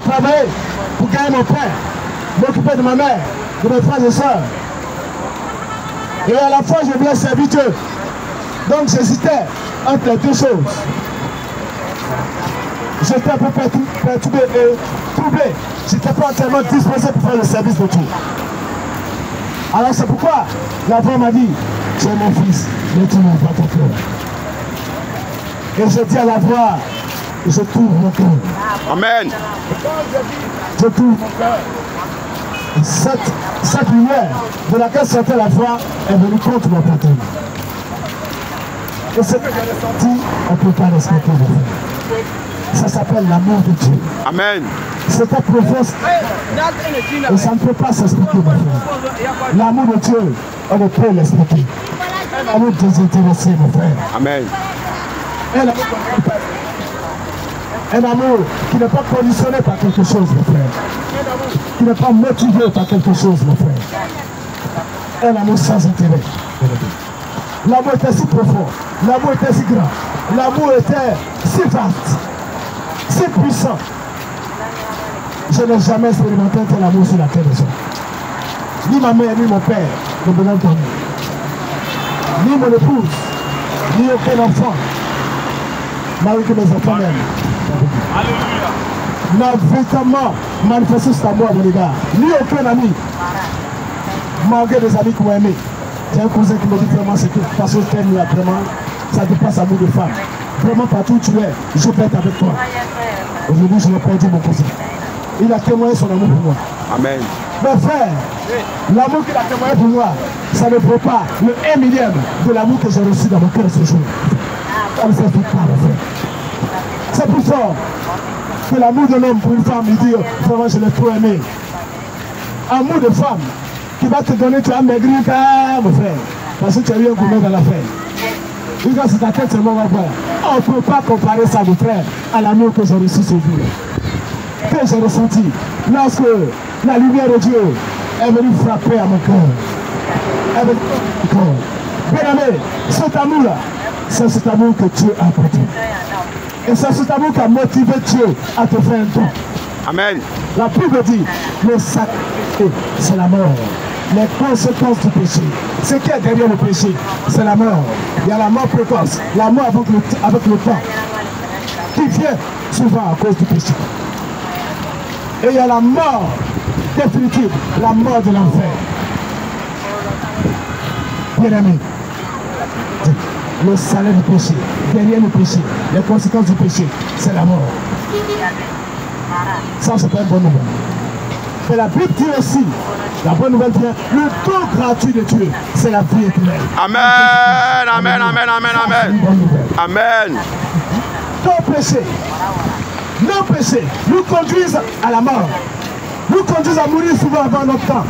travailler pour gagner mon pain, m'occuper de ma mère, de mes frères et sœurs. Et à la fois, je voulais servir Dieu. Donc j'hésitais entre les deux choses. J'étais un peu perturbé et troublé. Je n'étais pas entièrement disposé pour faire le service de Dieu. Alors c'est pourquoi la voix m'a dit, tu es mon fils, mais tu n'as pas ton cœur. Et je dis à la voix, je t'ouvre mon cœur. Amen. Je t'ouvre mon cœur. Cette lumière de laquelle sortait la voix est venue contre mon patron. Et ce que j'ai ressenti, on ne peut pas respecter le frère. Ça s'appelle l'amour de Dieu. Amen. C'était profond. Et ça ne peut pas s'expliquer, mon frère. L'amour de Dieu, on ne peut l'expliquer. On est désintéressé, mon frère. Amen. Un amour qui n'est pas conditionné par quelque chose, mon frère. Qui n'est pas motivé par quelque chose, mon frère. Un amour sans intérêt. L'amour était si profond, l'amour était si grand, l'amour était si vaste, si puissant. Je n'ai jamais expérimenté un tel amour sur la terre des hommes. Ni ma mère, ni mon père ne me l'ont donné. Ni mon épouse, ni aucun enfant, malgré que mes enfants m'aiment. Alléluia. N'a véritablement manifesté cet amour à mon égard. Ni aucun ami, malgré des amis qui m'ont aimé. J'ai un cousin qui me dit vraiment c'est que parce que t'aimes là vraiment, ça dépasse l'amour de femme. Vraiment partout où tu es, je peux être avec toi. Aujourd'hui, je n'ai pas dit mon cousin. Il a témoigné son amour pour moi. Amen. Mes frères, l'amour qu'il a témoigné pour moi, ça ne vaut pas le 1 millième de l'amour que j'ai reçu dans mon cœur ce jour. Ça ne s'explique pas, mes frères. C'est plus fort que l'amour de l'homme pour une femme, il dit vraiment je l'ai trop aimé. Amour de femme qui va te donner, tu vas maigrir, mon frère, parce que tu as eu un gourmet dans l'affaire. Regarde, c'est ta tête seulement, va voir. On ne peut pas comparer ça, mon frère, à l'amour que j'ai reçu ce jour. Que j'ai ressenti lorsque la lumière de Dieu est venue frapper à mon cœur. Elle est venue frapper à mon cœur. Bien aimé, cet amour-là, c'est cet amour que Dieu a apporté. Et c'est cet amour qui a motivé Dieu à te faire un don. Amen. La Bible dit, le sacrifice, c'est la mort. Les conséquences du péché. Ce qui est derrière le péché, c'est la mort. Il y a la mort précoce, la mort avec le temps, qui vient souvent à cause du péché. Et il y a la mort définitive, la mort de l'enfer. Bien aimé, le salaire du péché, derrière le péché, les conséquences du péché, c'est la mort. Ça, c'est pas une bonne nouvelle. Mais la Bible dit aussi, la bonne nouvelle vient, le don gratuit de Dieu, c'est la vie éternelle. Amen, amen, amen, amen, amen. Amen. Nos péchés nous conduisent à la mort. Nous conduisent à mourir souvent avant notre temps.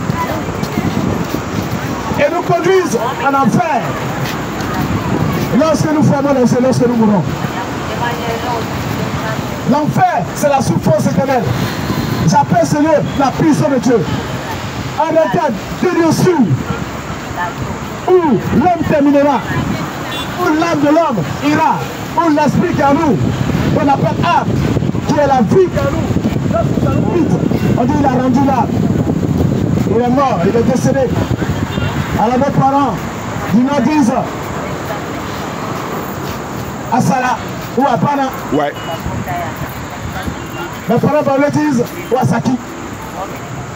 Et nous conduisent en enfer. Lorsque nous fermons les yeux, lorsque nous mourons. L'enfer, c'est la souffrance éternelle. J'appelle ce lieu la prison de Dieu. Un état de Dieu sûr, où l'homme terminera, où l'âme de l'homme ira, où l'esprit qui est en nous, qu'on appelle âme, qui est la vie qui est en nous. Lorsque ça nous quitte, on dit il a rendu l'âme. Il est mort, il est décédé. Alors mes parents du Nord disent à Salah ou à Pana. Ouais. Mes parents me disent ou à Saki.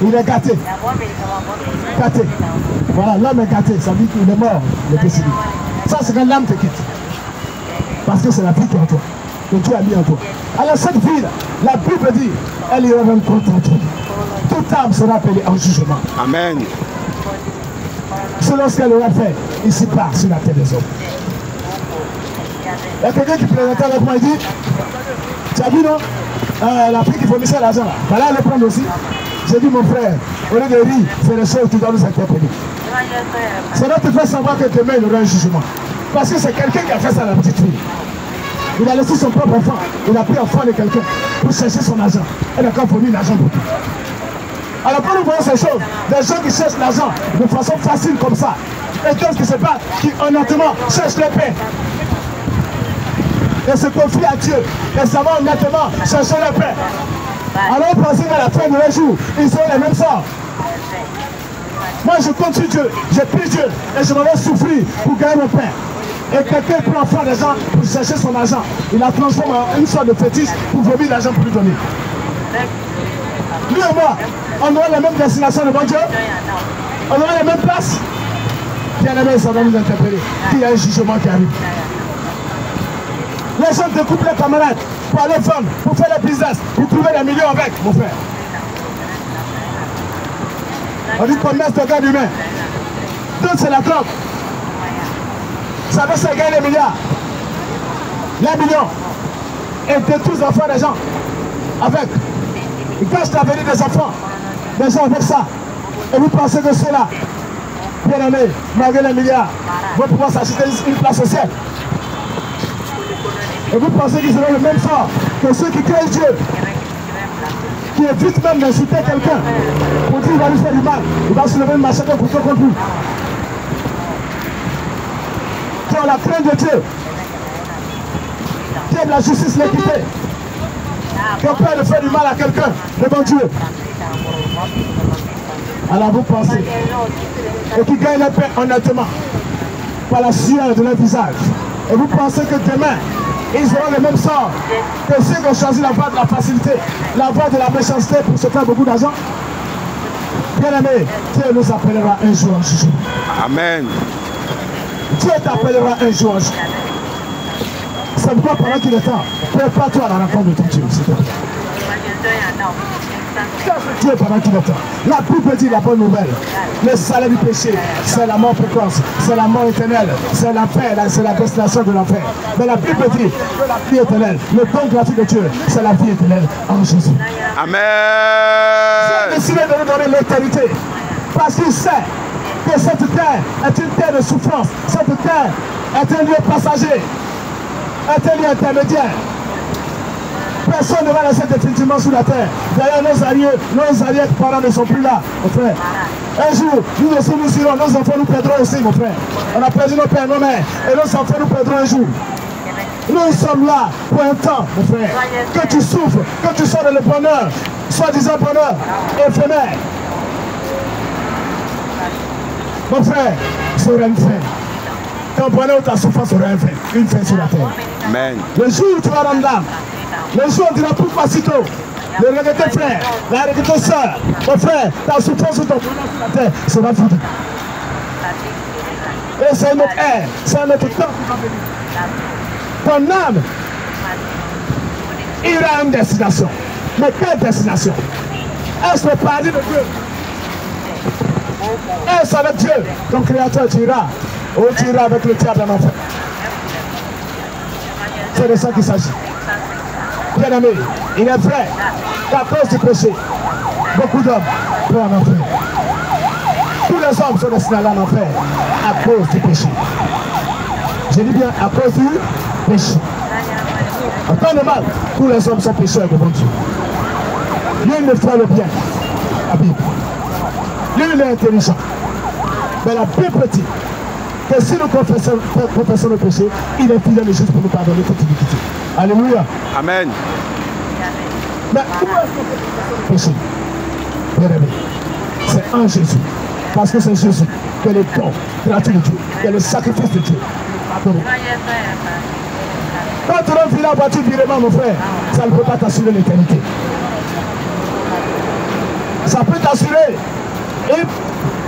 Il est gâté. Gâté. Voilà, l'homme est gâté, ça veut dire qu'il est mort, il est décédé. Ça, c'est quand l'âme te quitte. Parce que c'est la vie qui est en toi, que Dieu a mis en toi. Alors cette vie-là, la Bible dit, elle ira même contre toi. Toute âme sera appelée en jugement. Amen. Selon ce qu'elle aura fait, ici part sur la terre des hommes. Il y a quelqu'un qui présentait avec moi, il dit, tu as vu non, la fille qui fournissait l'argent là, voilà, elle le prendre aussi. J'ai dit mon frère, au lieu de rire, c'est les choses qui doivent nous interpeller. Ça doit te faire savoir que demain il y aura un jugement. Parce que c'est quelqu'un qui a fait ça à la petite fille. Il a laissé son propre enfant, il a pris l'enfant de quelqu'un pour chercher son argent. Elle a encore fourni l'argent pour tout. Alors quand nous voyons ces choses, des gens qui cherchent l'argent de façon facile comme ça, et d'autres qui se battent, qui honnêtement cherchent la paix, et se confient à Dieu, et ça va honnêtement chercher la paix. Alors pensez qu'à la fin de leur jour, ils auront les mêmes sorts. Moi je compte sur Dieu, je prie Dieu et je m'en vais souffrir pour gagner mon pain. Et quelqu'un prend faire des gens pour chercher son argent. Il la transforme en une sorte de fétiche pour vomir l'argent pour lui donner. Lui et moi, on aura la même destination devant Dieu. On aura la même place. Bien aimé, ça va nous interpeller. Qu'il y a un jugement qui arrive. Les gens découpent les camarades pour aller vendre, pour faire le business, pour trouver des millions avec, mon frère. On dit commerce de gars humain. Donc c'est la drogue. Ça veut se gagner les milliards. Les millions. Et détruire les enfants des gens. Avec. Ils cachent l'avenir des enfants. Des gens avec ça. Et vous pensez que ceux-là, bien aimés, malgré les milliards, vont pouvoir s'acheter une place au ciel. Et vous pensez qu'ils auront le même sort que ceux qui craignent Dieu, qui évitent même d'insulter quelqu'un pour dire qu'il va lui faire du mal, il va se lever le machette et couteau contre lui. Qui ont la crainte de Dieu, qui aiment la justice, l'équité, qui ont peur de faire du mal à quelqu'un devant Dieu. Alors vous pensez, et qui gagnent la paix honnêtement par la sueur de leur visage. Et vous pensez que demain, ils auront le même sort que ceux qui ont choisi la voie de la facilité, la voie de la méchanceté pour se faire beaucoup d'argent. Bien aimé, Dieu nous appellera un jour en jugement. Amen. Dieu t'appellera un jour en jugement. C'est pourquoi pendant qu'il est temps, prépare-toi à la rencontre de ton Dieu, s'il te plaît. Dieu pendant qu'il est temps. La Bible dit la bonne nouvelle. Le salaire du péché, c'est la mort précoce, c'est la mort éternelle, c'est l'enfer, c'est la destination de l'enfer. Mais la Bible dit que la vie éternelle, le don gratuit de Dieu, c'est la vie éternelle en Jésus. Amen. Dieu a décidé de nous donner l'éternité parce qu'il sait que cette terre est une terre de souffrance. Cette terre est un lieu passager, est un lieu intermédiaire. Personne ne va laisser définitivement sous la terre. D'ailleurs, nos arrière-parents ne sont plus là, mon frère. Un jour, nous aussi nous irons, nos enfants nous perdront aussi, mon frère. On a perdu nos pères, nos mères, et nos enfants nous perdront un jour. Nous sommes là pour un temps, mon frère. Que tu souffres, que tu sois dans le bonheur, soi-disant bonheur éphémère. Mon frère, ça aura une fin. Ton bonheur ou ta souffrance aura une fin sur la terre. Amen. Le jour où tu vas rendre l'âme, le jour où tu vas pour sitôt, le regretté frère, la regrettée soeur, mon frère, ta souffrance ou ton bonheur sur la terre sera fini. Et c'est notre ère, c'est notre temps qui va venir. Ton âme ira à une destination. Mais quelle destination? Est-ce le paradis de Dieu? Est-ce avec Dieu, ton créateur, tu iras? Ou tu iras avec le diable en enfer? C'est de ça qu'il s'agit. Bien aimé, il est vrai qu'à cause du péché, beaucoup d'hommes vont en enfer. Tous les hommes sont destinés à l'enfer à cause du péché. Je dis bien à cause du péché. En temps de mal, tous les hommes sont pécheurs devant Dieu. L'un ne fait le bien, la Bible. L'un est intelligent. Mais la Bible dit que si nous confessons le péché, il est fidèle et juste pour nous pardonner toute iniquité. Alléluia. Amen. Mais où est-ce qu'on fait le péché? Bien aimé, c'est en Jésus. Parce que c'est Jésus qui est le don gratuit de Dieu, qui est le sacrifice de Dieu. Quand tu rentres là en voiture virement, mon frère, ça ne peut pas t'assurer l'éternité. Ça peut t'assurer un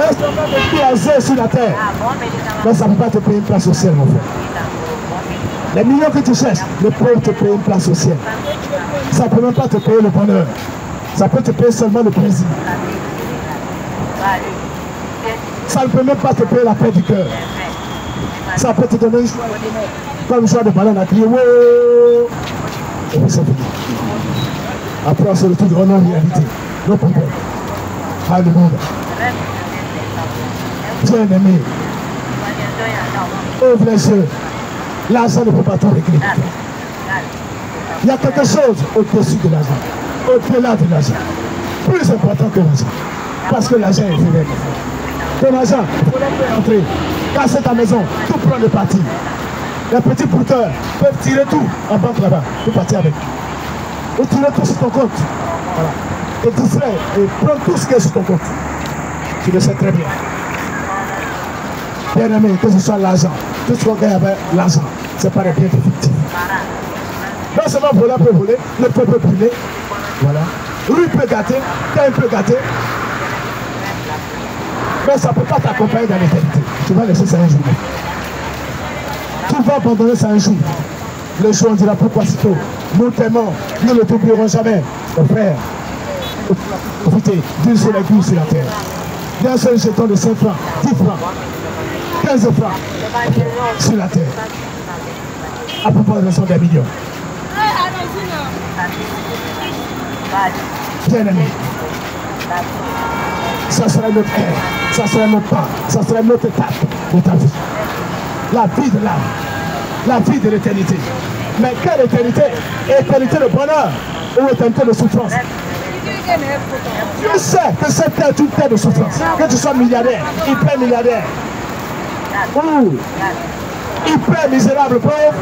certain de qui a sur la terre. Mais ça ne peut pas te payer une place au ciel, mon frère. Les millions que tu cherches ne peuvent te payer une place au ciel. Ça ne peut même pas te payer le bonheur. Ça peut te payer seulement le plaisir. Ça ne peut même pas te payer la paix du cœur. Ça peut te donner une joie, comme une joie de ballon à crier. Wouh! Et puis c'est fini. Après on se retrouve dans nos réalités, nos problèmes. Alléluia. Bien aimé. Ouvre les yeux. L'argent ne peut pas tout régler. Il y a quelque chose au-dessus de l'argent, au-delà de l'argent, plus important que l'argent, parce que l'argent est éphémère. Ton argent, il faut l'entrer, entrer, casser ta maison, tout prendre de parti. Les petits porteurs peuvent tirer tout en banque là-bas, tout partir avec. Ou tirer tout sur ton compte. Voilà. Et distrait, et prends tout ce qui est sur ton compte. Tu le sais très bien. Bien aimé, que ce soit l'argent, tout ce qu'on gagne avec l'argent, c'est pas des biens fictifs. Non seulement voler peut voler, le peuple peut brûler. Voilà. Rue peut gâter, terre peut gâter. Mais ça ne peut pas t'accompagner dans l'éternité. Tu vas laisser ça un jour. Tu vas abandonner ça un jour. Le jour on dira pourquoi si tôt. Nous t'aimons, nous ne t'oublierons jamais. Mon frère, profitez d'une seule aiguille sur la terre. D'un seul jeton de 5 francs, 10 francs, 15 francs sur la terre. À propos de des millions. Bien aimé. Ça sera notre air, ça sera notre pas, ça sera notre étape de ta vie. La vie de l'âme, la vie de l'éternité. Mais quelle éternité? Éternité de bonheur ou éternité de souffrance? Je sais que cette terre est une terre de souffrance. Que tu sois milliardaire, hyper milliardaire, ou hyper misérable, pauvre,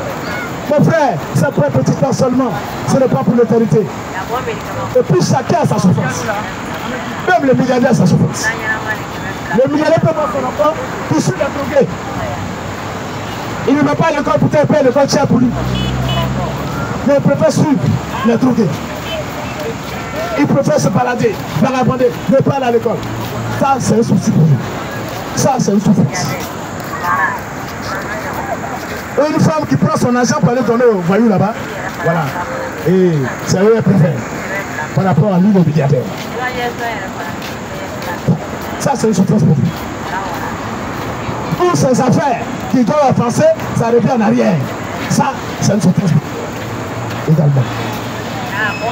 mon frère, c'est pour un petit temps seulement. Ce n'est pas pour l'éternité. Et puis chacun a sa souffrance. Même le milliardaire a sa souffrance. Le milliardaire peut voir son enfant qui suit la droguée. Il ne va pas à l'école pour te payer l'école chère pour lui. Mais il préfère suivre les drogués. Il préfère se balader, vagabonder, ne pas aller à l'école. Ça, c'est un souci pour lui. Ça, c'est une souffrance. Une femme qui prend son argent pour aller donner au voyou là-bas, voilà. Et c'est eux qui préfèrent par rapport à lui, le milliardaire. Ça, c'est une souffrance pour lui. Pour ses affaires qui doivent avancer, ça revient en arrière. Ça, c'est une souffrance pour lui. Également.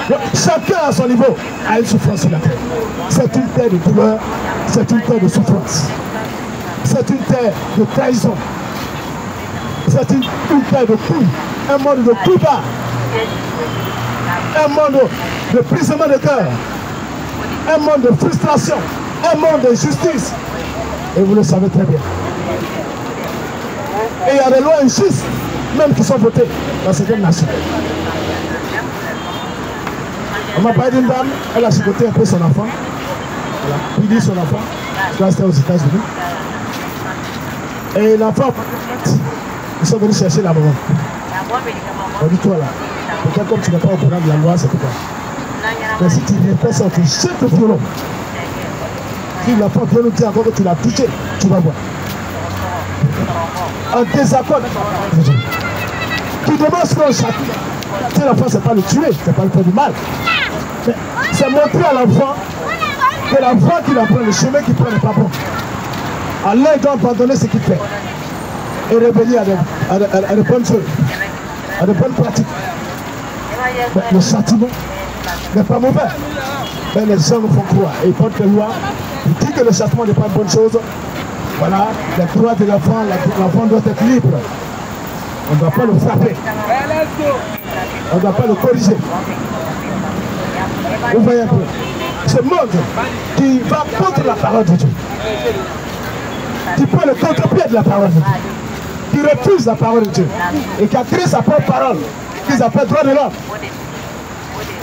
Donc, chacun à son niveau a une souffrance sur la terre. C'est une terre de douleur, c'est une terre de souffrance. C'est une terre de trahison. C'est une terre de coups, un monde de coups bas, un monde de brisement de cœur, un monde de frustration, un monde de justice. Et vous le savez très bien. Et il y a des lois injustes, même qui sont votées dans certaines nations. On m'a parlé d'une dame, elle a chicoté un peu son enfant. Elle a puni son enfant, c'était aux États-Unis. Et l'enfant, ils sont venus chercher la maman. On dit toi là, peut-être comme tu n'es pas au courant de la loi, c'est pourquoi. Mais si tu ne fais ça, tu jettes le violon. Si l'enfant vient nous dire encore que tu l'as touché, tu vas voir. En désaccord, tu demandes ce qu'on châtie. Si l'enfant, c'est pas le tuer, c'est pas le faire du mal. C'est montrer à l'enfant que l'enfant qui apprend, le chemin qu'il prend n'est pas bon. Alors il doit abandonner ce qu'il fait et revenir à de bonnes choses, à de bonnes pratiques. Mais le châtiment n'est pas mauvais. Mais les gens nous font croire et ils portent les lois. Ils disent que le châtiment n'est pas une bonne chose. Voilà, les droits de l'enfant, l'enfant doit être libre. On ne doit pas le frapper. On ne doit pas le corriger. Vous voyez un peu. Ce monde qui va contre la parole de Dieu, qui prend le contre-pied de la parole de Dieu, qui refuse la parole de Dieu et qui a créé sa propre parole, qu'ils appellent droit de l'homme.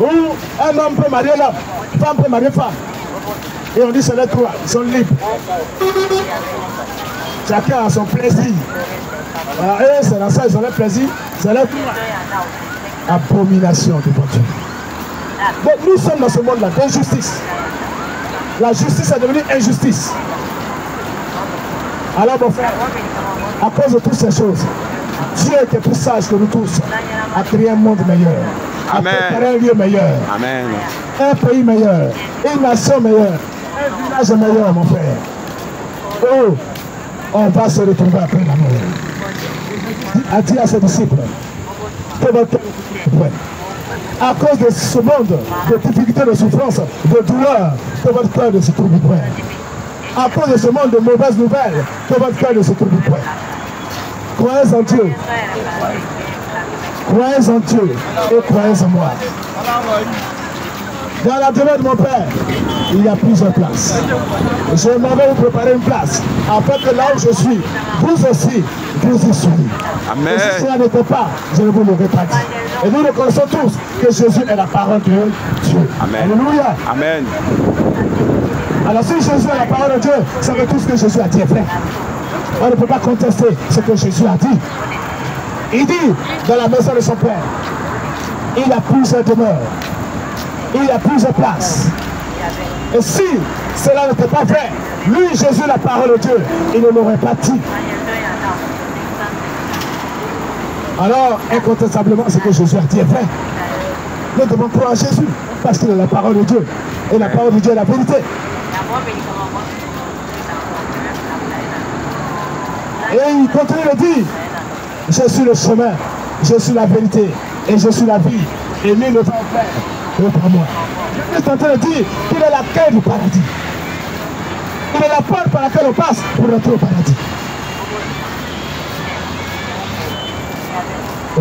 Où un homme peut marier l'homme, une femme peut marier femme. Et on dit c'est les droits, ils sont libres. Chacun a son plaisir. Alors eux, c'est dans ça, ils ont leur plaisir, c'est leur droit. Abomination devant Dieu. Donc nous sommes dans ce monde-là d'injustice. La justice est devenue injustice. Alors mon frère, à cause de toutes ces choses, Dieu qui est plus sage que nous tous a créé un monde meilleur, a préparé un lieu meilleur, Amen. Un pays meilleur, une nation meilleure, un village meilleur mon frère. Oh, on va se retrouver après la mort. A dit à ses disciples que votre cœur ouais. À cause de ce monde de difficultés, de souffrance, de douleur, que votre cœur ne se trouve point. À cause de ce monde de mauvaises nouvelles, que votre cœur ne se trouve point. Croyez en Dieu. Croyez en Dieu et croyez en moi. Dans la demeure de mon Père, il y a plusieurs places. Je m'en vais vous préparer une place, afin que là où je suis, vous aussi, vous y soyez. Amen. Et si cela n'était pas, je ne vous l'aurais pas dit. Et nous reconnaissons tous que Jésus est la parole de Dieu. Amen. Alléluia. Amen. Alors si Jésus est la parole de Dieu, ça veut tout ce que Jésus a dit est vrai. On ne peut pas contester ce que Jésus a dit. Il dit dans la maison de son Père, il y a plusieurs demeures, il y a plusieurs places. Et si cela n'était pas vrai, lui, Jésus, la parole de Dieu, il ne l'aurait pas dit. Alors, incontestablement, ce que Jésus a dit est vrai. Nous devons croire en Jésus, parce qu'il est la parole de Dieu. Et la parole de Dieu est la vérité. Et il continue de dire, je suis le chemin, je suis la vérité, et je suis la vie. Et nul ne va au Père que par moi. Jésus est en train de dire qu'il est la clé du paradis. Il est la porte par laquelle on passe pour rentrer au paradis.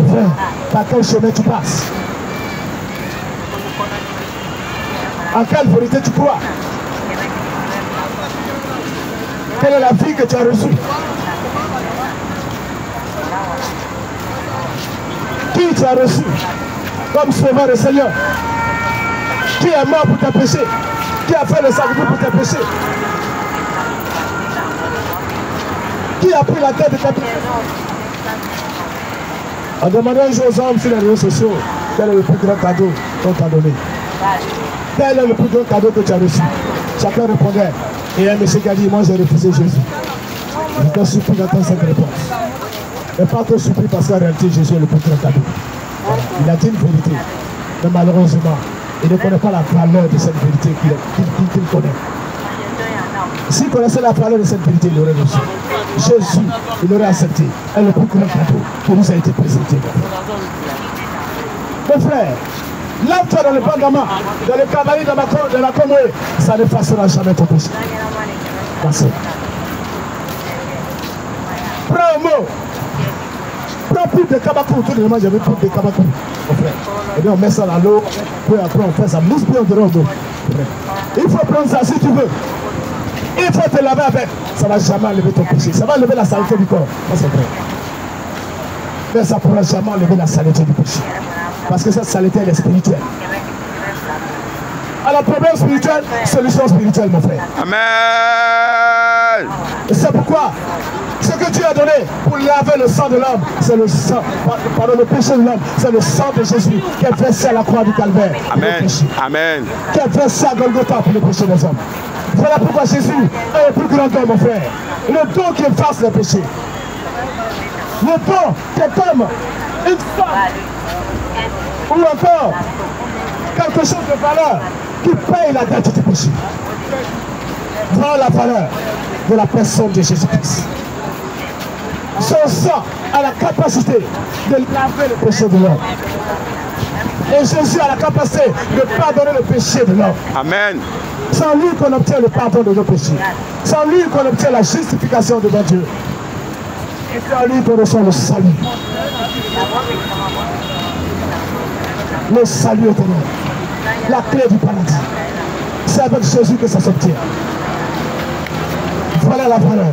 Frère, par quel chemin tu passes? En quelle vérité tu crois? Quelle est la vie que tu as reçue? Qui tu as reçu comme sauveur et Seigneur? Qui est mort pour tes péchés? Qui a fait le sacrifice pour tes péchés? Qui a pris la tête de tes péchés? En demandant un jour aux hommes sur les réseaux sociaux, quel est le plus grand cadeau qu'on t'a donné? Quel est le plus grand cadeau que tu as reçu? Chacun répondait. Et un monsieur qui a dit, moi j'ai refusé Jésus. Je te supplie d'entendre cette réponse. Et pas te supplie parce qu'en réalité Jésus est le plus grand cadeau. Il a dit une vérité. Mais malheureusement, il ne connaît pas la valeur de cette vérité qu'il connaît. S'il connaissait la valeur de cette vérité, il aurait reçu. Jésus, il aurait accepté. Et le plus grand cadeau qui nous a été présenté. Mes frères, lève-toi dans le Bandama, dans le Kabali, dans la Congoé, ça n'effacera jamais ton péché. Merci. Prends un mot. Prends plus de Kabakou. Tout le monde, j'avais plus de Kabakou, mon frère. Et bien on met ça dans l'eau, puis après on fait ça. Mousse bien de l'eau. Il faut prendre ça si tu veux. Il faut te laver avec. Ça ne va jamais enlever ton péché. Ça va enlever la saleté du corps. Ça c'est vrai. Mais ça ne pourra jamais enlever la saleté du péché. Parce que cette saleté, elle est spirituelle. Alors, problème spirituel, solution spirituelle, mon frère. Amen. Et c'est pourquoi ce que Dieu a donné pour laver le sang de l'homme, c'est le sang, pardon, le péché de l'homme, c'est le sang de Jésus qui est versé à la croix du Calvaire. Amen. Amen. Qui est versé à Golgotha pour le péché des hommes. Voilà pourquoi Jésus est le plus grand homme, mon frère. Le don qui efface le péché. Le don qui est comme une femme. Ou encore quelque chose de valeur qui paye la dette du péché. Voilà la valeur de la personne de Jésus-Christ. Son sang a la capacité de laver le péché de l'homme. Et Jésus a la capacité de pardonner le péché de l'homme. Amen. Sans lui qu'on obtient le pardon de nos péchés. Sans lui qu'on obtient la justification devant Dieu. Et c'est en lui qu'on reçoit le salut. Le salut éternel. La clé du paradis. C'est avec Jésus que ça s'obtient. Voilà la valeur.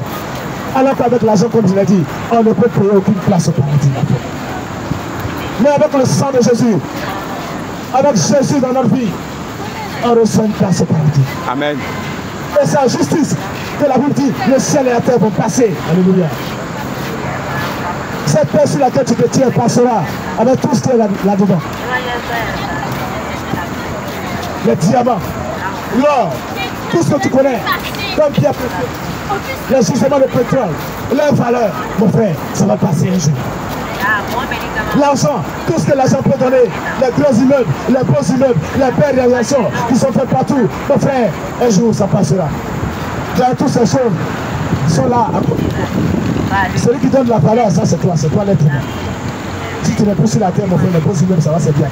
Alors qu'avec l'argent, comme je l'ai dit, on ne peut payer aucune place au paradis. Mais avec le sang de Jésus, avec Jésus dans notre vie, on reçoit une place au paradis. Amen. Et c'est la justice que la Bible dit, le ciel et la terre vont passer. Alléluia. Cette terre sur laquelle tu te tiens passera avec tout ce qui est là-dedans. Les diamants, l'or, tout ce que tu connais, comme pierre précieuse, les gisements de pétrole, leur valeur, mon frère, ça va passer un jour. L'argent, tout ce que l'argent peut donner, les gros immeubles, les beaux immeubles, les belles réalisations qui sont faites partout, mon frère, un jour ça passera. Car toutes ces choses sont là. Celui qui donne la valeur, ça c'est toi l'être humain. Si tu n'es plus sur la terre, mon frère, les beaux immeubles, ça va se bien.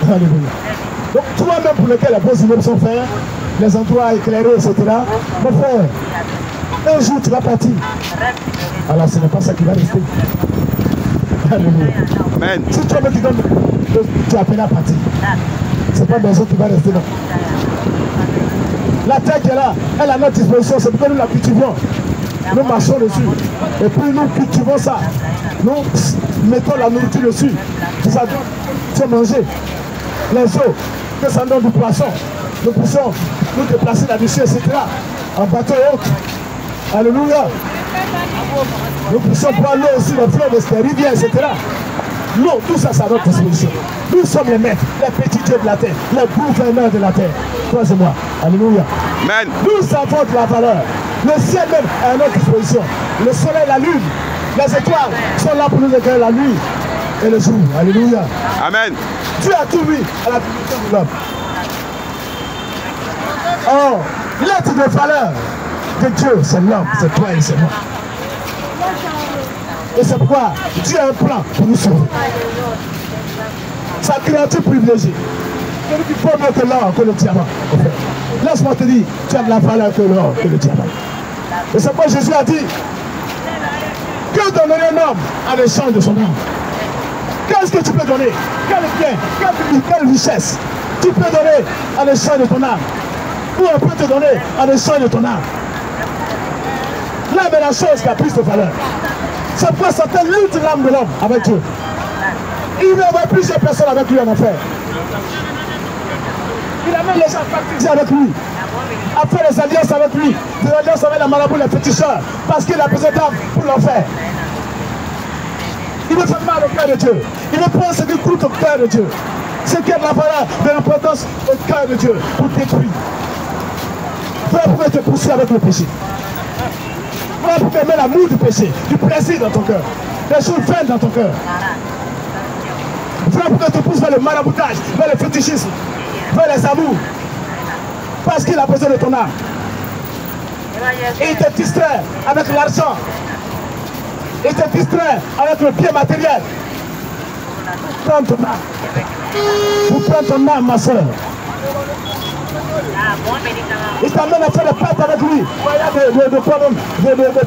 Alléluia. Donc toi-même pour lequel les beaux immeubles sont faits, les endroits éclairés, etc. Mon frère, un jour tu vas partir. Alors ce n'est pas ça qui va rester. Alléluia. Amen. Si toi-même qui donnes, tu appelles à partir. Ce n'est pas des autres qui va rester là. La terre qui est là, elle est à notre disposition, c'est pourquoi nous la cultivons. Nous marchons dessus. Et puis nous cultivons ça. Nous mettons la nourriture dessus. ça doit manger. Les eaux, que ça donne du poisson. Nous puissions nous déplacer là-dessus, etc. En bateau et autres. Alléluia. Nous puissions prendre l'eau aussi, les fleuves, les rivières, etc. L'eau, tout ça, ça a notre disposition. Nous sommes les maîtres, les petits dieux de la terre, les gouverneurs de la terre. Toi et moi. Alléluia. Amen. Nous avons de la valeur. Le ciel même est à notre disposition. Le soleil, la lune, les étoiles sont là pour nous éclairer la nuit et le jour. Alléluia. Amen. Dieu a tout mis à la dignité de l'homme. Oh, l'être de valeur de Dieu, c'est l'homme, c'est toi et c'est moi. Et c'est pourquoi Dieu a un plan pour nous sauver. Sa créature privilégiée. Celui qui faut mieux que l'or, que le diamant. Laisse-moi te dire, tu as de la valeur que l'or, que le diamant. Et c'est pourquoi Jésus a dit, que donnerait un homme en échange de son âme? Qu'est-ce que tu peux donner? Quel bien, quelle richesse tu peux donner en échange de ton âme? Ou on peut te donner en échange de ton âme? L'âme est la chose qui a plus de valeur. C'est pourquoi Satan lutte l'âme de l'homme avec Dieu. Il veut avoir plusieurs personnes avec lui en enfer. Il amène les gens à pactiser avec lui, à faire des alliances avec lui, des alliances avec la marabout, les féticheurs, parce qu'il a besoin d'âme pour l'enfer. Il veut faire mal au cœur de Dieu. Il veut prendre ce qui coûte au cœur de Dieu. Ce qui a de la valeur, de l'importance au cœur de Dieu, pour détruire. Voilà pourquoi te pousser avec le péché. Voilà pourquoi il met l'amour du péché, du plaisir dans ton cœur, des choses vaines dans ton cœur. Voilà pourquoi te pousse vers le maraboutage, vers le fétichisme, vers les amours. Parce qu'il a besoin de ton âme. Et il te distrait avec l'argent. Il te distrait avec le bien matériel. Prends ton âme. Pour prendre ton âme, ma soeur. Il t'amène à faire des pâtes avec lui. De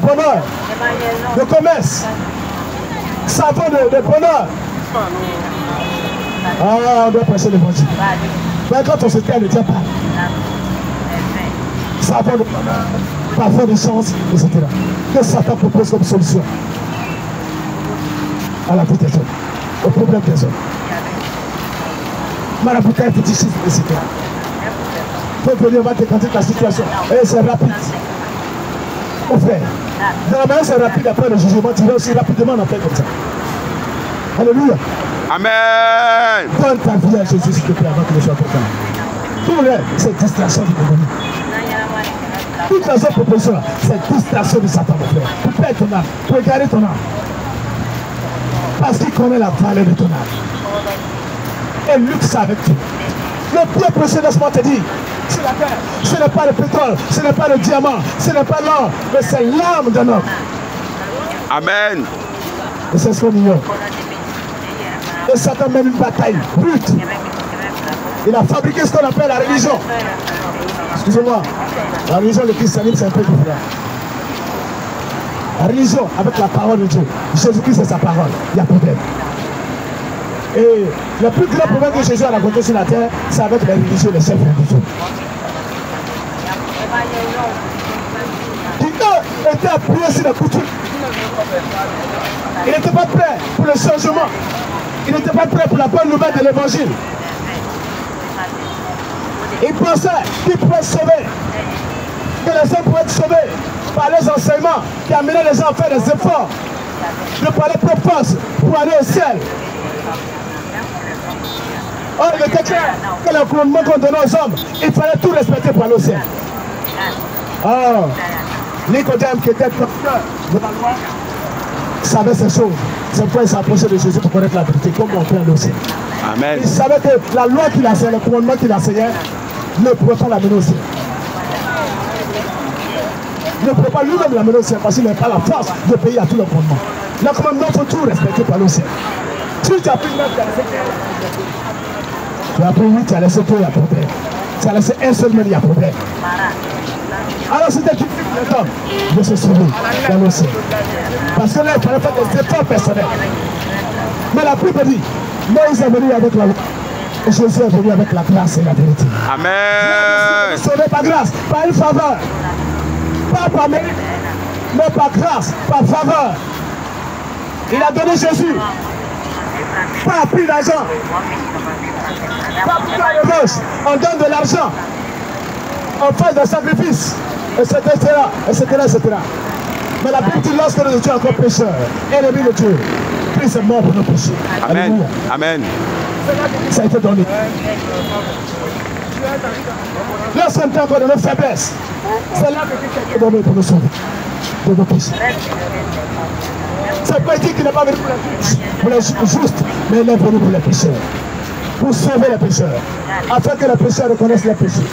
bonheur, de commerce, savon de bonheur. Ah, on doit prêcher l'évangile. Mais quand on se tait, ne tient pas. Savon de bonheur, parfum de chance, etc. Que Satan propose comme solution à la vie des hommes, au problème des hommes. Maraboutage, fétichisme, etc. Faut venir, on va décanter ta situation. Et c'est rapide. Mon frère, dans la manière c'est rapide, après le jugement, tu vas aussi rapidement en faire comme ça. Alléluia. Amen. Donne ta vie à Jésus, s'il te plaît, avant qu'il ne soit trop tard. Tout le c'est distraction du démon. Toutes les autres propositions, c'est distraction de Satan, mon frère. Pour perdre ton âme, pour égarer ton âme. Parce qu'il connaît la valeur de ton âme. Et lutte ça avec toi. Le plus précieux, laisse-moi te dire, c'est la terre. Ce n'est pas le pétrole, ce n'est pas le diamant, ce n'est pas l'or, mais c'est l'âme d'un homme. Amen. Et c'est ce qu'on ignore. Et Satan mène une bataille brute. Il a fabriqué ce qu'on appelle la religion. Excusez-moi, la religion, le christianisme, c'est un peu différent. La religion, avec la parole de Dieu. Jésus-Christ, c'est sa parole. Il y a problème. Et le plus grand problème que Jésus a rencontré sur la terre, c'est avec les religieux, les chefs religieux. Qui eux étaient appuyés sur les coutumes. Il n'était pas prêt pour le changement. Il n'était pas prêt pour la bonne nouvelle de l'évangile. Il pensait qu'il pouvait sauver, que les hommes pouvaient être sauvés par les enseignements qui amenaient les gens à faire des efforts de parler de force pour aller au ciel. Or, il était clair que le commandement qu'on donnait aux hommes, il fallait tout respecter pour aller au ciel. Or, Nicodème qui était docteur de la loi savait ces choses. C'est pourquoi il s'approchait de Jésus pour connaître la vérité, comme on peut aller au ciel. Amen. Il savait que la loi qu'il enseignait, le commandement qu'il enseignait, ne pouvait pas l'amener au ciel. Il ne pouvait pas lui-même l'amener au ciel parce qu'il n'avait pas la force de payer à tous les commandements. Le commandement, il faut tout respecter pour aller au ciel. Si tu as pris 9, tu as laissé 1. Tu as pris 8, tu as laissé 2, il y a problème. Tu as laissé un seul, mais il y a problème. Alors c'était tout le temps de se sauver dans le ciel. Parce que là, il fallait faire des efforts personnels. Mais la Bible dit, Moïse est venu avec la loi. Et Jésus est venu avec la grâce et la vérité. Amen. Sauvé par grâce, par une faveur. Pas par mérite, mais par grâce, par faveur. Il a donné Jésus Pas pris d'argent. Pas pris de revanche. On donne de l'argent. On fait des sacrifices. Etc. Mais la Bible dit lorsque nous étions encore pécheurs, ennemis de Dieu, Christ est mort pour nos péchés. Amen. Alléluia. Amen. Ça a été donné. Lorsqu'on était encore dans nos faiblesses, c'est là que Christ est donné pour nous sauver de nos péchés. C'est pas dit qu'il n'est pas venu pour les justes, mais il est venu pour les pécheurs. Pour sauver les pécheurs. Afin que les pécheurs reconnaissent les péchés.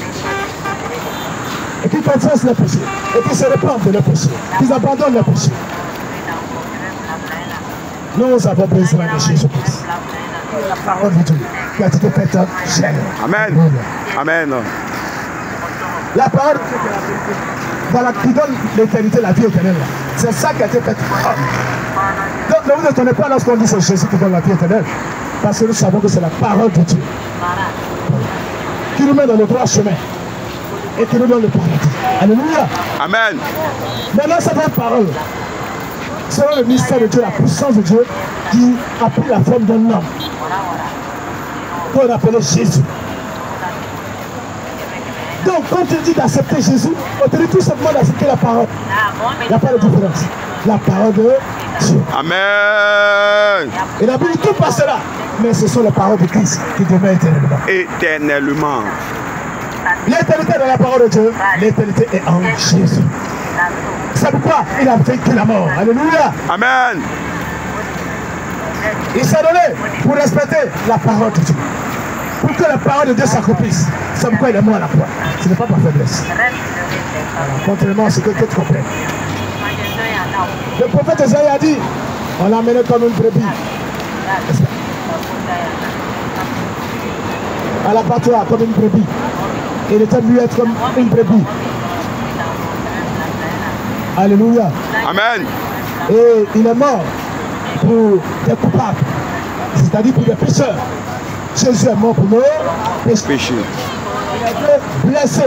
Et qu'ils confessent les péchés. Et qu'ils se répandent de leurs péchés. Qu'ils abandonnent les péchés. Nous avons besoin de Jésus-Christ. La parole de Dieu qui a été faite chair. Amen. Amen. La parole voilà, qui donne l'éternité, la vie éternelle. C'est ça qui a été fait. Donc ne vous étonnez pas lorsqu'on dit c'est Jésus qui donne la vie éternelle. Parce que nous savons que c'est la parole de Dieu qui nous met dans le droit chemin et qui nous donne le paradis. Alléluia. Amen. Maintenant, cette parole, selon le mystère de Dieu, la puissance de Dieu qui a pris la forme d'un homme qu'on appelait Jésus. Donc, quand tu dis d'accepter Jésus, on te dit tout simplement d'accepter la parole. Il n'y a pas de différence. La parole de Dieu. Amen. Et la Bible tout passera. Mais ce sont les paroles de Christ qui demeurent éternellement. Éternellement. L'éternité est dans la parole de Dieu. L'éternité est en Jésus. C'est pourquoi il a vaincu la mort. Alléluia. Amen. Il s'est donné pour respecter la parole de Dieu. Pour que la parole de Dieu s'accomplisse. C'est pourquoi il est mort à la croix. Ce n'est pas par faiblesse. Alors, contrairement à ce que tu comprends. Le prophète Esaïe a dit, on l'a amené comme une brebis. À l'abattoir comme une brebis. Il était muet comme une brebis. Alléluia. Amen. Et il est mort pour des coupables, c'est-à-dire pour des pécheurs. Jésus est mort pour nos péchés. Il a été blessé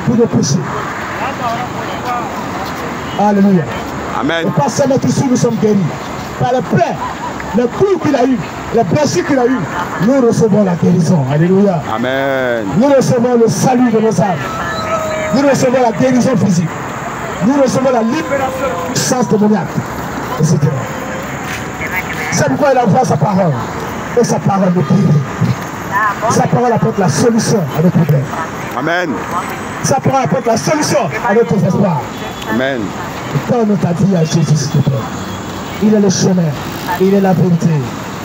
pour nos péchés. Alléluia. Amen. Et par sa maîtrise, nous sommes guéris. Par le plein, le coup qu'il a eu, les blessures qu'il a eu, nous recevons la guérison. Alléluia. Amen. Nous recevons le salut de nos âmes. Nous recevons la guérison physique. Nous recevons la libération de la puissance démoniaque. Etc. C'est pourquoi il envoie sa parole. Et sa parole nous guérit. Sa parole apporte la solution à nos problèmes. Amen. Sa parole apporte la solution à notre espoir. Amen. Donne ta vie à Jésus, s'il te plaît. Il est le chemin, il est la vérité,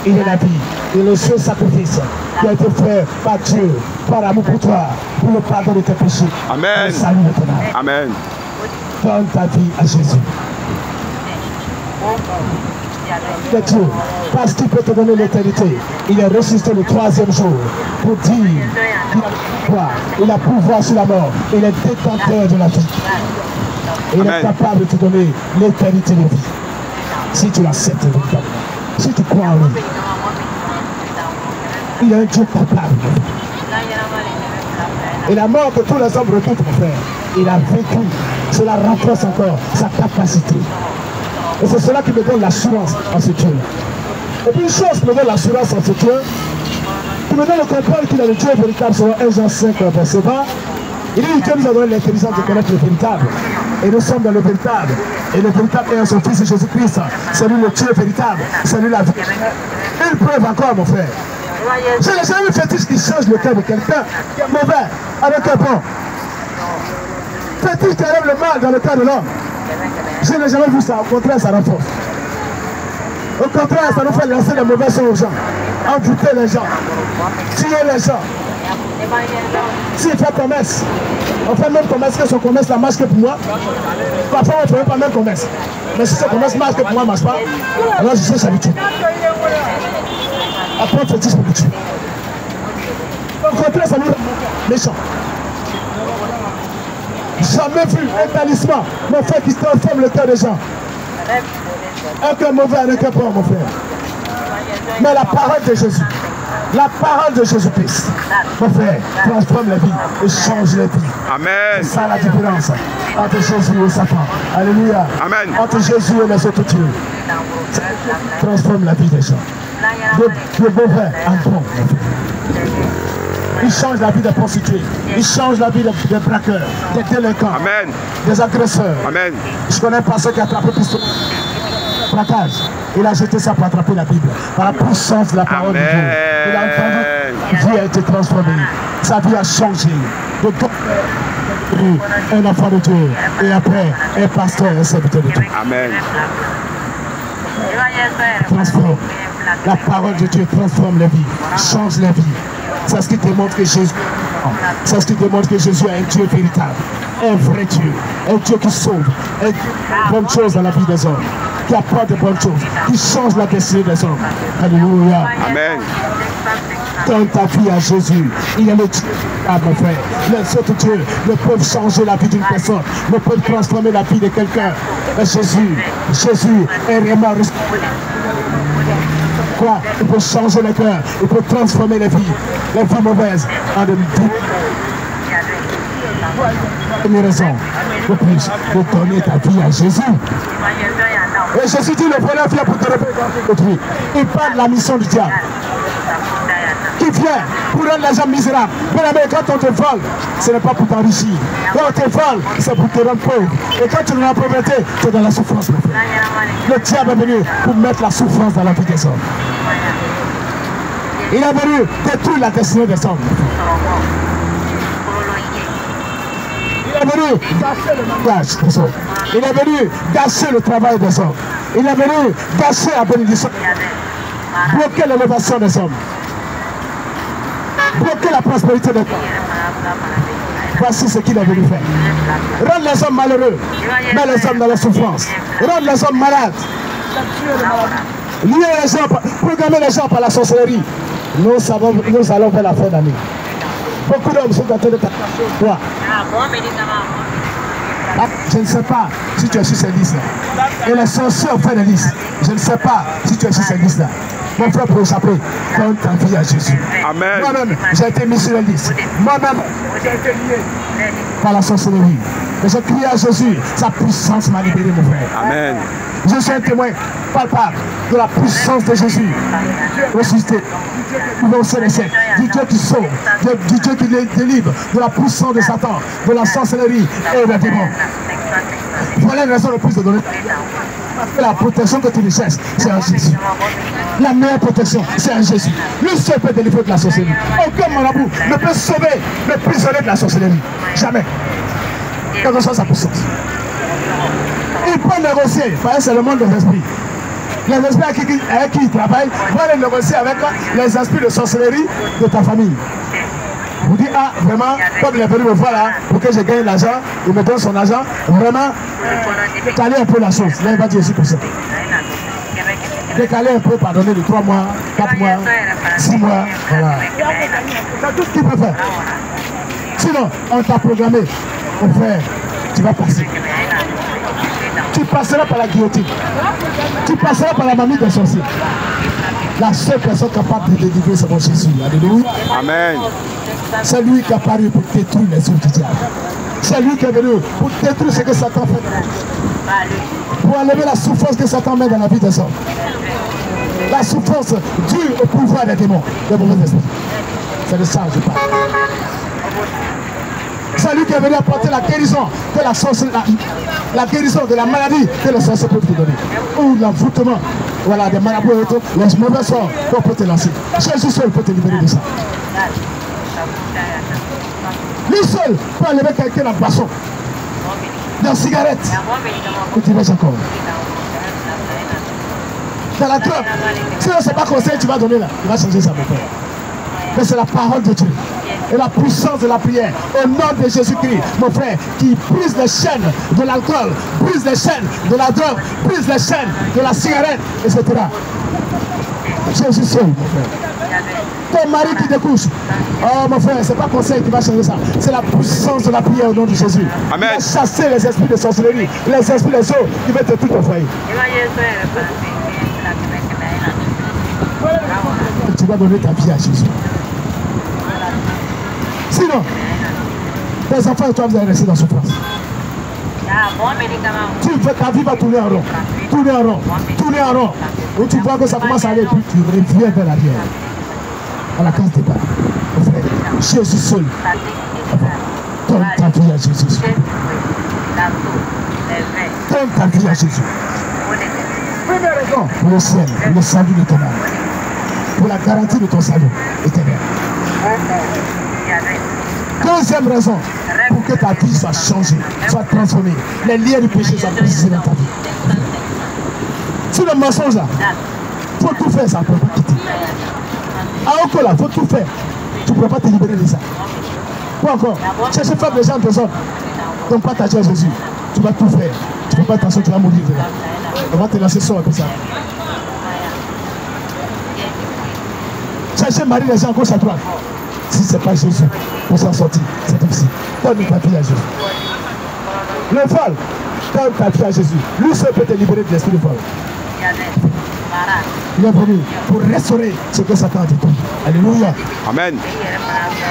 il est la vie, il est le seul sacrifice qui a été fait par Dieu, par amour pour toi, pour le pardon de tes péchés. Amen. Salut maintenant. Amen. Donne ta vie à Jésus. C'est Dieu, parce qu'il peut te donner l'éternité. Il est ressuscité le 3e jour pour dire qu'il a pouvoir sur la mort. Il est détenteur de la vie. Il Amen. est capable de te donner l'éternité de vie. Si tu l'acceptes véritablement, si tu crois en lui, il est un Dieu capable. Et la mort que tous les hommes redoutent, mon frère, il a vécu. Cela renforce encore sa capacité. Et c'est cela qui me donne l'assurance en ce Dieu. Et puis une chose qui me donne l'assurance en ce Dieu, qui me donne le comprendre qu'il est le Dieu véritable, selon 1 Jean 5, verset 20. Il dit que Dieu nous a donné l'intelligence de connaître le véritable. Et nous sommes dans le véritable. Et le véritable est son Fils Jésus-Christ. C'est lui le Dieu véritable. C'est lui la vie. Une preuve encore, mon frère. Je n'ai jamais vu fétiche qui change le cœur de quelqu'un qui est mauvais avec un bon. Fétiche qui enlève le mal dans le cœur de l'homme. Je n'ai jamais vu ça. Au contraire, ça renforce. Au contraire, ça nous fait lancer les mauvais sons aux gens. Envoûter les gens. Tuer les gens. S'il fait commerce, on fait même commerce que son commerce la marche que pour moi. Parfois on ne fait pas même commerce. Mais si ce commerce marche que pour moi ne marche pas, alors je cherche l'habitude. Après on fait 10 pour tuer. Au contraire, ça nous rend méchant. Jamais vu un talisman, mon frère, qui transforme le cœur des gens. Un cœur mauvais, un cœur bon, mon frère. Mais la parole de Jésus, la parole de Jésus-Christ, mon frère, transforme la vie et change la vie. Amen. C'est ça la différence entre Jésus et Satan. Alléluia. Amen. Entre Jésus et les autres dieux. transforme la vie des gens. De mauvais en bon. Il change la vie des prostituées. Il change la vie des braqueurs, des délinquants, Amen. des agresseurs. Amen. Je connais un pasteur qui a attrapé pistolet. Braquage. Il a jeté ça pour attraper la Bible. Par la puissance de la parole de Dieu. Il a entendu. Sa vie a été transformée. Sa vie a changé. De un enfant de Dieu. Et après, un pasteur, un serviteur de Dieu. Amen. Transforme. La parole de Dieu transforme la vie. Change la vie. C'est ce qui démontre que Jésus. C'est ce qui démontre que Jésus est un Dieu véritable. Un vrai Dieu. Un Dieu qui sauve. Un Dieu qui fait bonnes choses dans la vie des hommes. Qui apporte de bonnes choses. Qui change la destinée des hommes. Alléluia. Amen. Donne ta vie à Jésus. Il est le Dieu. Ah mon frère. Les autres dieux ne peuvent changer la vie d'une personne. Ne peuvent transformer la vie de quelqu'un. Mais Jésus est vraiment quoi? Il peut changer le cœur. Il peut transformer les vies mauvaises en de vie. Une raison de plus de donner ta vie à Jésus. Et Jésus dit le voleur vient pour te répéter. Il parle de la mission du diable. Qui vient pour rendre les gens misérables. Mais quand on te vole, ce n'est pas pour t'enrichir. Quand on te vole, c'est pour te rendre pauvre. Et quand tu es dans la pauvreté, tu es dans la souffrance. Le diable est venu pour mettre la souffrance dans la vie des hommes. Il est venu détruire la destinée des hommes. Il est venu gâcher le mariage des hommes. Il est venu gâcher le travail des hommes. Il est venu gâcher la bénédiction. Bloquer l'élévation des hommes. Bloquer la prospérité des hommes. Voici ce qu'il est venu faire. Rendre les hommes malheureux, mettre les hommes dans la souffrance. Rendre les hommes malades. Lier les gens, programmer les gens par la sorcellerie. Nous allons vers la fin d'année. Beaucoup d'hommes sont en train de t'attacher au toit. Je ne sais pas si tu es sur cette liste-là. Et les sorciers ont fait des listes. Je ne sais pas si tu es sur cette liste-là. Mon frère, pour échapper, donne ta vie à Jésus. Amen. Moi-même, j'ai été mis sur la liste. Moi-même, j'ai été lié par la sorcellerie. Mais j'ai crié à Jésus. Sa puissance m'a libéré, mon frère. Amen. Je suis un témoin palpable de la puissance de Jésus ressuscité. Du Dieu qui sauve, du Dieu qui délivre, de la puissance de Satan, de la sorcellerie et des démons. Voilà une raison de plus de donner. Parce que la protection que tu recherches, c'est en Jésus. La meilleure protection, c'est en Jésus. Lui seul peut délivrer de la sorcellerie. Aucun marabout ne peut sauver le prisonnier de la sorcellerie. Jamais. Quelle que soit sa puissance. Il peut négocier, parce que c'est le monde des esprits. Les esprits avec qui il travaille vont aller négocier avec les esprits de sorcellerie de ta famille. Vous dites, ah, vraiment, comme il est venu me voir là, pour que je gagne l'argent, il me donne son argent, vraiment, décaler un peu la chose. Là, il va dire aussi pour ça. Décaler un peu, pardonner de 3 mois, 4 mois, 6 mois, voilà. C'est tout ce qu'il peut faire. Sinon, on t'a programmé, mon frère, tu vas passer. Tu passeras par la guillotine. Tu passeras par la mamie des sorciers. La seule personne capable de délivrer, c'est mon Jésus. Alléluia. Amen. C'est lui qui a apparu pour détruire les œuvres du diable. C'est lui qui est venu pour détruire ce que Satan fait. Pour enlever la souffrance que Satan met dans la vie des hommes. La souffrance due au pouvoir des démons, des mauvais esprits. C'est de ça que je parle. C'est lui qui est venu apporter la guérison de la sorcellerie, la guérison de la maladie que les sorciers peuvent te donner. Ou l'envoûtement, voilà, des marabouts et tout, les mauvais sorts qu'on peut te lancer. Jésus seul peut te libérer de ça. Lui seul peut enlever quelqu'un en boisson, dans cigarette, et tu vas encore. Dans la drogue. Sinon, c'est pas conseil que tu vas donner là. Il va changer ça, mon frère. Mais c'est la parole de Dieu. Et la puissance de la prière. Au nom de Jésus-Christ, mon frère, qui brise les chaînes de l'alcool, brise les chaînes de la drogue, brise les chaînes de la cigarette, etc. Jésus seul, mon frère. Ton mari qui te couche. Oh mon frère, c'est pas conseil qui va changer ça. C'est la puissance de la prière au nom de Jésus. Amen. Il va chasser les esprits de sorcellerie, les esprits des eaux qui veulent te tout ton foyer. Tu vas donner ta vie à Jésus. Sinon, tes enfants et toi, vous allez rester dans ce place. Ta vie va tourner en rond. tourner en rond, tourner en rond. Où tu vois que ça commence à aller, puis tu reviens vers l'arrière. À la case départ. Jésus seul. Donne ta vie à Jésus. Donne ta vie à Jésus. Première raison pour le ciel, pour le salut de ton âme. Pour la garantie de ton salut éternel. Deuxième raison, pour que ta vie soit changée, soit transformée. Les liens du péché soient brisés dans ta vie. Sur le mensonge là, il faut tout faire, ça ne peut pas quitter. À Okola, il faut tout faire. Tu ne peux pas te libérer de ça. Ou encore, chercher à faire des gens des autres. Donc partager à Jésus. Tu vas tout faire. Tu ne peux pas t'asseoir, tu vas mourir de là. On va te lancer sur un peu ça. Chercher Marie les gens à gauche à droite. Si ce n'est pas Jésus, pour s'en sortir, c'est difficile. Donne ta vie à Jésus. Le vol, donne ta vie à Jésus. Lui seul peut te libérer de l'esprit de vol. Il est venu pour restaurer ce que Satan a détruit. Alléluia. Amen.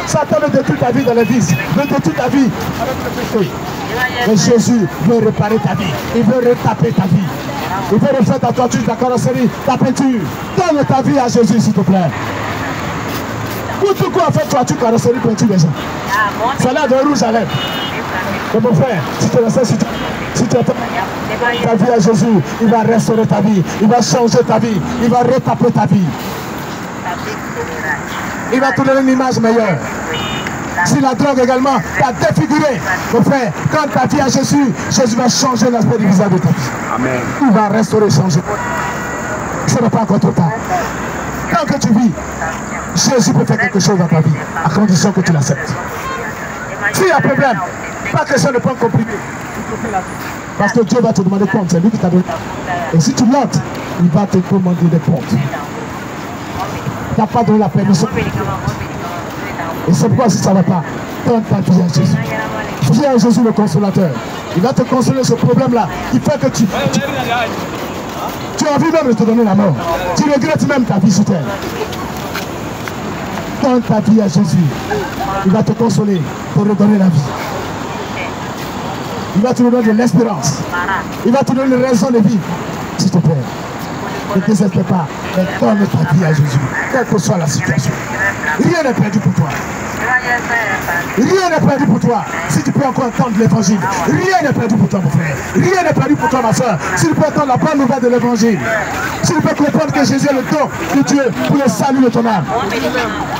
Satan veut détruire ta vie dans les vices, veut détruire ta vie avec le péché. Mais Jésus veut réparer ta vie. Il veut retaper ta vie. Il veut refaire ta toiture, ta carrosserie, ta peinture. Donne ta vie à Jésus, s'il te plaît. Où tout quoi fait toiture, carrosserie, peinture déjà. Ça a l'air de rouge à lèvres. Mais mon frère, si tu restes, si tu attends ta vie à Jésus, il va restaurer ta vie, il va changer ta vie, il va retaper ta vie. Il va te donner une image meilleure. Si la drogue également t'a défiguré, mon frère, quand ta vie à Jésus, Jésus va changer l'aspect du visage de ta vie. Amen. Il va restaurer, changer. Ce n'est pas encore trop tard. Tant que tu vis, Jésus peut faire quelque chose dans ta vie, à condition que tu l'acceptes. S'il y a un problème, pas question de prendre comprimé. Parce que Dieu va te demander compte, c'est lui qui t'a donné. Et si tu l'ôtes, il va te demander des comptes. Tu n'as pas donné la permission. Et c'est pourquoi si ça ne va pas, donne ta vie à Jésus. Viens à Jésus le consolateur. Il va te consoler ce problème-là. Il fait que tu as envie même de te donner la mort. Tu regrettes même ta vie sur terre. Donne ta vie à Jésus. Il va te consoler pour redonner la vie. Il va te donner de l'espérance. Il va te donner une raison de vivre. S'il te plaît. Ne désespère pas. Mais donne ta vie à Jésus. Quelle que soit la situation. Rien n'est perdu pour toi. Rien n'est perdu pour toi. Si tu peux encore entendre l'évangile. Rien n'est perdu pour toi, mon frère. Rien n'est perdu pour toi, ma soeur. Si tu peux entendre la bonne nouvelle de l'évangile. Si tu peux comprendre que Jésus est le don de Dieu pour le salut de ton âme.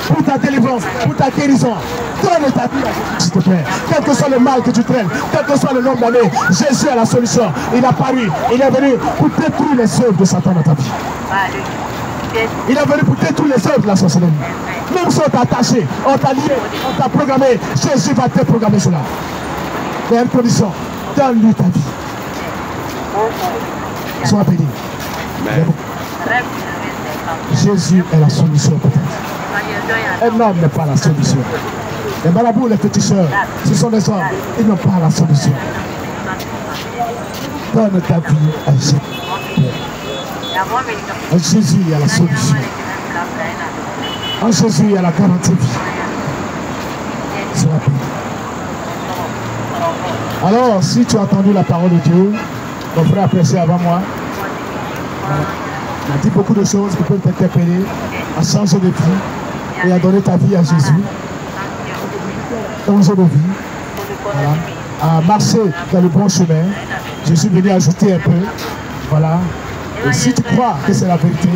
Pour ta délivrance, pour ta guérison. Donne ta vie, s'il te plaît. Quel que soit le mal que tu traînes, quel que soit le nombre d'années, Jésus a la solution. Il a paru, il est venu pour détruire les œuvres de Satan dans ta vie. Il est venu pour détruire les œuvres de la sorcellerie. Même si on t'a attaché, on t'a lié, on t'a programmé, Jésus va déprogrammer cela. Il y a une condition, donne-lui ta vie. Sois béni. Jésus est la solution peut-être. Un homme n'est pas la solution. Les marabouts, les féticheurs, ce sont des hommes, ils n'ont pas la solution. Donne ta vie à Jésus. En Jésus, il y a la solution. En Jésus, il y a la garantie de vie. Sois béni. Alors, si tu as entendu la parole de Dieu, mon frère apprécié avant moi, il a dit beaucoup de choses qui peuvent t'interpeller, à changer de vie et à donner ta vie à Jésus. Changer de vie, voilà, à marcher dans le bon chemin. Je suis venu ajouter un peu, voilà. Et si tu crois que c'est la vérité,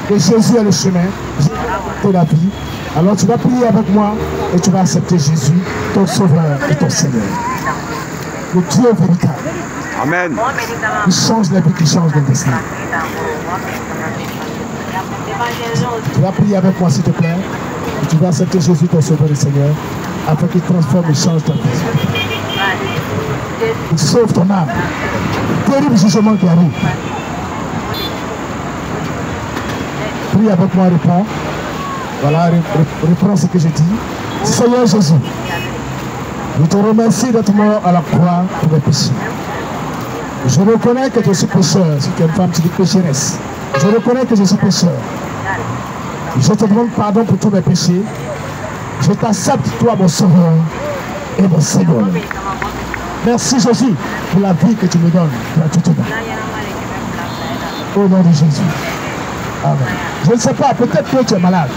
que Jésus est le chemin, de la vie, alors tu vas prier avec moi et tu vas accepter Jésus, ton sauveur et ton Seigneur. Le Dieu véritable. Amen. Il change la vie, qui change le destin. Tu vas prier avec moi, s'il te plaît. Et tu vas accepter Jésus, ton sauveur et Seigneur, afin qu'il transforme et change ta vie. Il sauve ton âme. Terrible jugement qui arrive. Prie avec moi, réponds. Voilà, reprends ce que j'ai dit. Seigneur Jésus, je te remercie d'être mort à la croix pour mes péchés. Je reconnais que je suis pécheur. Si tu es une femme, tu dis pécheresse. Je reconnais que je suis pécheur. Je te demande pardon pour tous mes péchés. Je t'accepte, toi, mon sauveur et mon Seigneur. Merci Jésus pour la vie que tu me donnes gratuitement. Au nom de Jésus. Amen. Je ne sais pas, peut-être que tu es malade.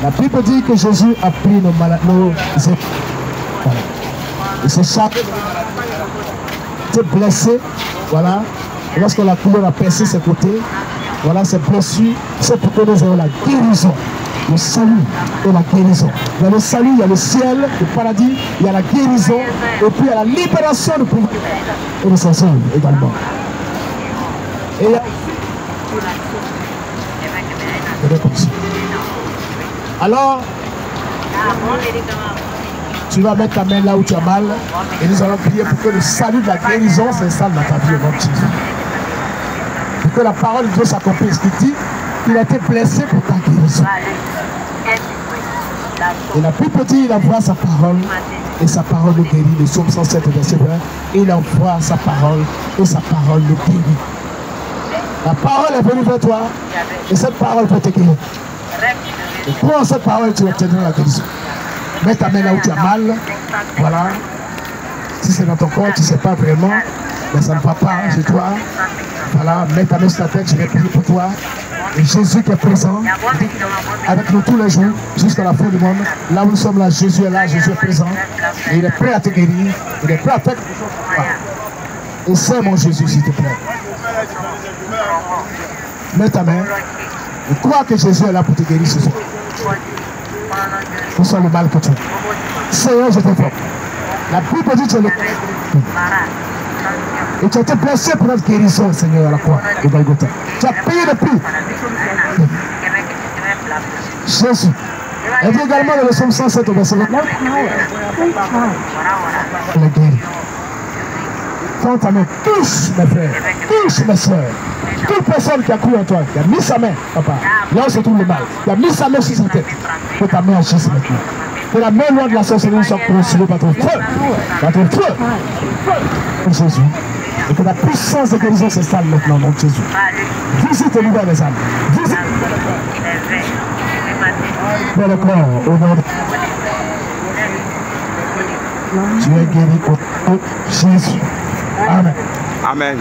La Bible dit que Jésus a pris nos maladies. Voilà. Et c'est ça. Tu es blessé. Voilà. Et lorsque la couleur a percé ses côtés, voilà, ces blessures, c'est pour que nous ayons la guérison. Le salut et la guérison. Il y a le salut, il y a le ciel, le paradis, il y a la guérison, et puis il y a la libération du pouvoir et le sorcier également. Et il y a... Alors, tu vas mettre ta main là où tu as mal, et nous allons prier pour que le salut de la guérison s'installe dans ta vie au nom de Jésus. Pour que la parole de Dieu s'accomplisse, qui dit qu'il a été blessé pour ta guérison. Et la plus petite, il envoie sa parole, et sa parole le guérit. Le psaume 107, verset 20, il envoie sa parole, et sa parole le guérit. La parole est venue vers toi, et cette parole peut te guérir. Et prends cette parole, tu obtiendras la guérison. Mets ta main là où tu as mal, voilà. Si c'est dans ton corps, tu ne sais pas vraiment, mais ça ne va pas chez toi. Voilà, mets ta main sur ta tête, je vais prier pour toi. Et Jésus qui est présent avec nous tous les jours, jusqu'à la fin du monde. Là où nous sommes là, Jésus est là, Jésus est présent. Et il est prêt à te guérir, il est prêt à faire quelque chose. Et c'est mon Jésus, s'il te plaît. Mets ta main. Et crois que Jésus est là pour te guérir ce soir. Reçois le mal que tu as. Seigneur, je t'informe. La Bible dit que tu es le... Et tu as été blessé pour notre guérison, Seigneur, à la croix de Golgotha. Tu as payé le prix. Jésus. Elle dit également dans le psaume 107 au verset 20. Elle est guérie. Prends ta main, touche mes frères, touche mes soeurs. Toute personne qui a cru en toi, qui a mis sa main, papa, là où se trouve le mal, qui a mis sa main sur sa tête, que ta main agisse maintenant. Que la main loin de la sorcellerie soit consolée par ton feu. Par ton feu. Pour Jésus. Et que la puissance de guérison s'installe maintenant au nom de Jésus. Visite et libère les âmes. Visite. Père le corps, au nom de tu es guéri au nom de Jésus. Amen. Amen.